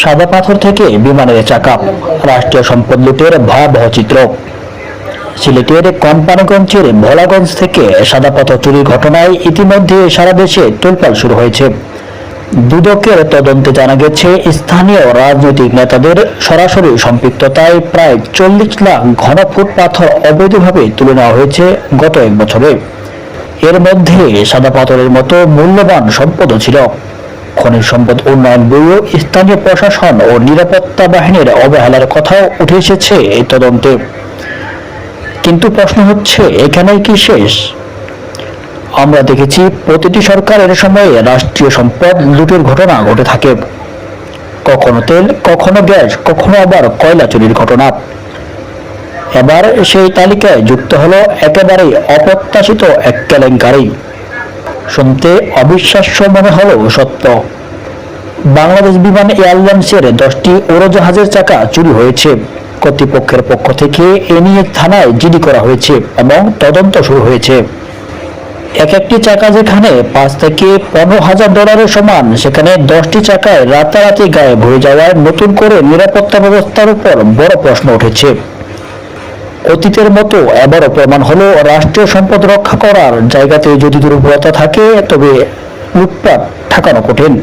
সাদা পাথর থেকে বিমানের চাকা, রাষ্ট্রীয় সম্পদ লুটের ভয়াবহ চিত্র। সিলেটের কোম্পানীগঞ্জের ভোলাগঞ্জ থেকে সাদা পাথর চুরির ঘটনায় ইতিমধ্যে সারা দেশে তোলপাড় শুরু হয়েছে। দুদকের তদন্তে জানা গেছে, স্থানীয় রাজনৈতিক নেতাদের সরাসরি সম্পৃক্ততায় প্রায় 40 লাখ ঘনফুট পাথর অবৈধভাবে তুলে নেওয়া হয়েছে গত এক বছরে। এর মধ্যে সাদা পাথরের মতো মূল্যবান সম্পদও ছিল। খনিজ সম্পদ উন্নয়ন ব্যুরো, স্থানীয় প্রশাসন ও নিরাপত্তা বাহিনীর অবহেলার কথাও উঠে এসেছে এই তদন্তে। কিন্তু প্রশ্ন হচ্ছে, এখানেই কি শেষ? আমরা দেখেছি প্রতিটি সরকারের সময়ে রাষ্ট্রীয় সম্পদ লুটের ঘটনা ঘটে থাকে। কখনো তেল, কখনো গ্যাস, কখনো আবার কয়লা চুরির ঘটনা। এবার সেই তালিকায় যুক্ত হলো একেবারেই অপ্রত্যাশিত এক কেলেঙ্কারি। শুনতে অবিশ্বাস্য মনে হলেও সত্য। বাংলাদেশ বিমান এয়ারলাইন্সের 10টি উড়োজাহাজের চাকা চুরি হয়েছে। কর্তৃপক্ষের পক্ষ থেকে এ নিয়ে থানায় জিডি করা হয়েছে এবং তদন্ত শুরু হয়েছে। এক একটি চাকা যেখানে 5 থেকে 15,000 ডলারের সমান, সেখানে 10টি চাকায় রাতারাতি গায়েব হয়ে যাওয়ায় নতুন করে নিরাপত্তা ব্যবস্থার উপর বড় প্রশ্ন উঠেছে। অতীতের মতো এবারও প্রমাণ হলো, রাষ্ট্রীয় সম্পদ রক্ষা করার জায়গাতে যদি দুর্বলতা থাকে তবে লুটপাট ঠেকানো কঠিন।